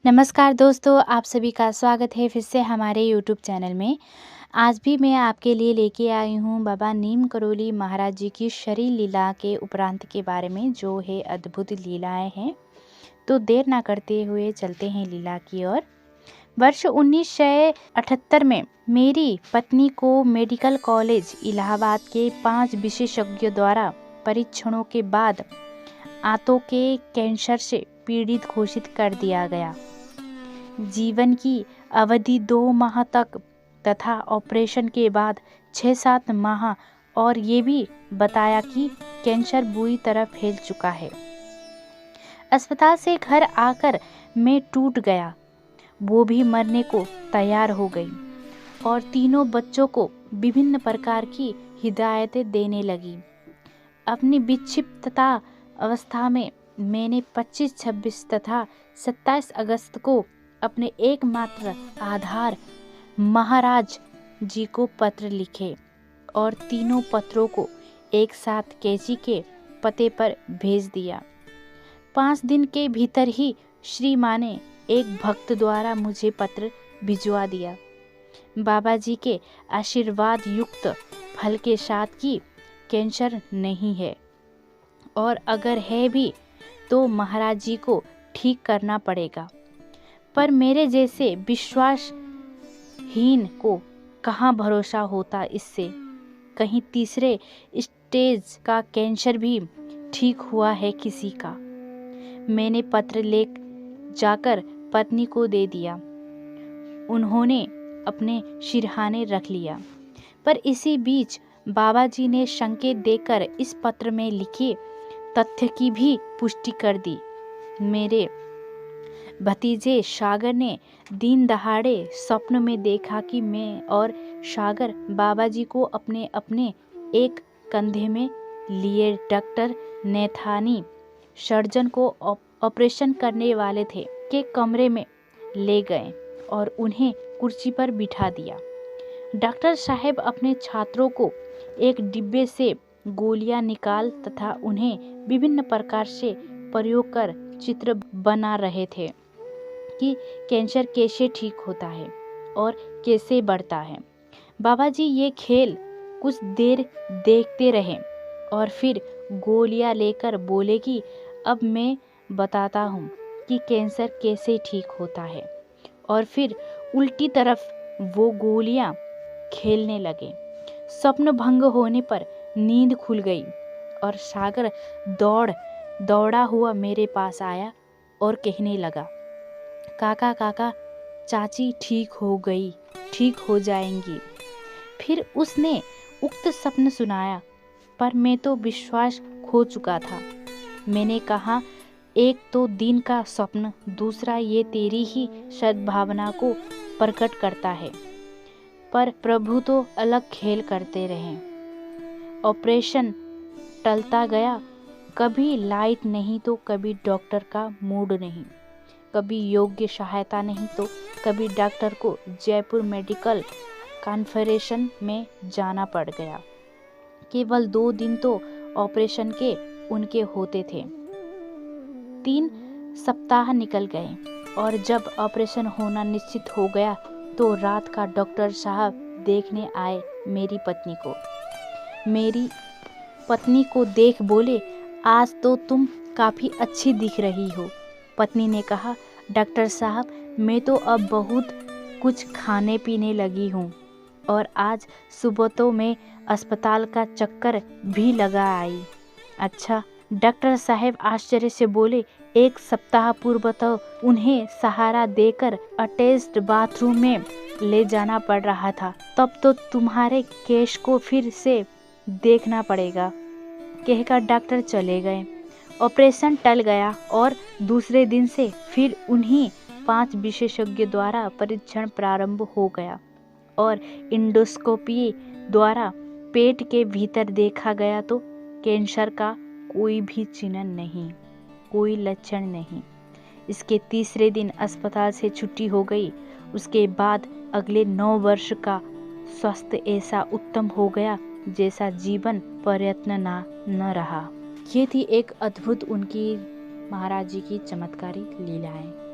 नमस्कार दोस्तों, आप सभी का स्वागत है फिर से हमारे यूट्यूब चैनल में। आज भी मैं आपके लिए लेके आई हूँ बाबा नीम करोली महाराज जी की शरी लीला के उपरांत के बारे में, जो है अद्भुत लीलाएं हैं। तो देर ना करते हुए चलते हैं लीला की ओर। वर्ष 1978 में मेरी पत्नी को मेडिकल कॉलेज इलाहाबाद के 5 विशेषज्ञों द्वारा परीक्षणों के बाद आंतों के कैंसर से पीड़ित घोषित कर दिया गया। जीवन की अवधि 2 माह तक तथा ऑपरेशन के बाद 6-7 माह, और ये भी बताया कि कैंसर बुरी तरह फैल चुका है। अस्पताल से घर आकर मैं टूट गया, वो भी मरने को तैयार हो गई और तीनों बच्चों को विभिन्न प्रकार की हिदायतें देने लगी। अपनी विक्षिप्तता अवस्था में मैंने 25, 26 तथा 27 अगस्त को अपने एकमात्र आधार महाराज जी को पत्र लिखे और तीनों पत्रों को एक साथ कैची के पते पर भेज दिया। 5 दिन के भीतर ही श्री माँ ने एक भक्त द्वारा मुझे पत्र भिजवा दिया, बाबा जी के आशीर्वाद युक्त फल के साथ कि कैंसर नहीं है, और अगर है भी तो महाराज जी को ठीक करना पड़ेगा। पर मेरे जैसे विश्वासहीन को कहाँ भरोसा होता इससे, कहीं तीसरे स्टेज का कैंसर भी ठीक हुआ है किसी का। मैंने पत्र ले जाकर पत्नी को दे दिया, उन्होंने अपने सिरहाने रख लिया। पर इसी बीच बाबा जी ने संकेत देकर इस पत्र में लिखे तथ्य की भी पुष्टि कर दी। मेरे भतीजे सागर ने दिन दहाड़े स्वप्न में देखा कि मैं और सागर बाबा जी को अपने अपने एक कंधे में लिए डॉक्टर नैथानी, सर्जन को ऑपरेशन करने वाले थे, के कमरे में ले गए और उन्हें कुर्सी पर बिठा दिया। डॉक्टर साहब अपने छात्रों को एक डिब्बे से गोलियां निकाल तथा उन्हें विभिन्न प्रकार से प्रयोग कर चित्र बना रहे थे कि कैंसर कैसे ठीक होता है और कैसे बढ़ता है। बाबा जी ये खेल कुछ देर देखते रहे और फिर गोलियां लेकर बोले कि अब मैं बताता हूँ कि कैंसर कैसे ठीक होता है, और फिर उल्टी तरफ वो गोलियां खेलने लगे। स्वप्न भंग होने पर नींद खुल गई और सागर दौड़ा हुआ मेरे पास आया और कहने लगा, काका काका, चाची ठीक हो गई, ठीक हो जाएंगी। फिर उसने उक्त स्वप्न सुनाया, पर मैं तो विश्वास खो चुका था। मैंने कहा, एक तो दिन का स्वप्न, दूसरा ये तेरी ही सद्भावना को प्रकट करता है। पर प्रभु तो अलग खेल करते रहे। ऑपरेशन टलता गया, कभी लाइट नहीं तो कभी डॉक्टर का मूड नहीं, कभी योग्य सहायता नहीं तो कभी डॉक्टर को जयपुर मेडिकल कॉन्फ्रेंस में जाना पड़ गया। केवल 2 दिन तो ऑपरेशन के उनके होते थे। 3 सप्ताह निकल गए और जब ऑपरेशन होना निश्चित हो गया तो रात का डॉक्टर साहब देखने आए मेरी पत्नी को। मेरी पत्नी को देख बोले, आज तो तुम काफ़ी अच्छी दिख रही हो। पत्नी ने कहा, डॉक्टर साहब, मैं तो अब बहुत कुछ खाने पीने लगी हूँ और आज सुबह तो मैं अस्पताल का चक्कर भी लगा आई। अच्छा, डॉक्टर साहब आश्चर्य से बोले, 1 सप्ताह पूर्व तो उन्हें सहारा देकर अटैच्ड बाथरूम में ले जाना पड़ रहा था, तब तो तुम्हारे केस को फिर से देखना पड़ेगा। कहकर डॉक्टर चले गए। ऑपरेशन टल गया और दूसरे दिन से फिर उन्हीं 5 विशेषज्ञ द्वारा परीक्षण प्रारंभ हो गया और इंडोस्कोपी द्वारा पेट के भीतर देखा गया तो कैंसर का कोई भी चिन्ह नहीं, कोई लक्षण नहीं। इसके तीसरे दिन अस्पताल से छुट्टी हो गई। उसके बाद अगले 9 वर्ष का स्वास्थ्य ऐसा उत्तम हो गया जैसा जीवन प्रयत्न न रहा। ये थी एक अद्भुत उनकी महाराज जी की चमत्कारी लीलाएं।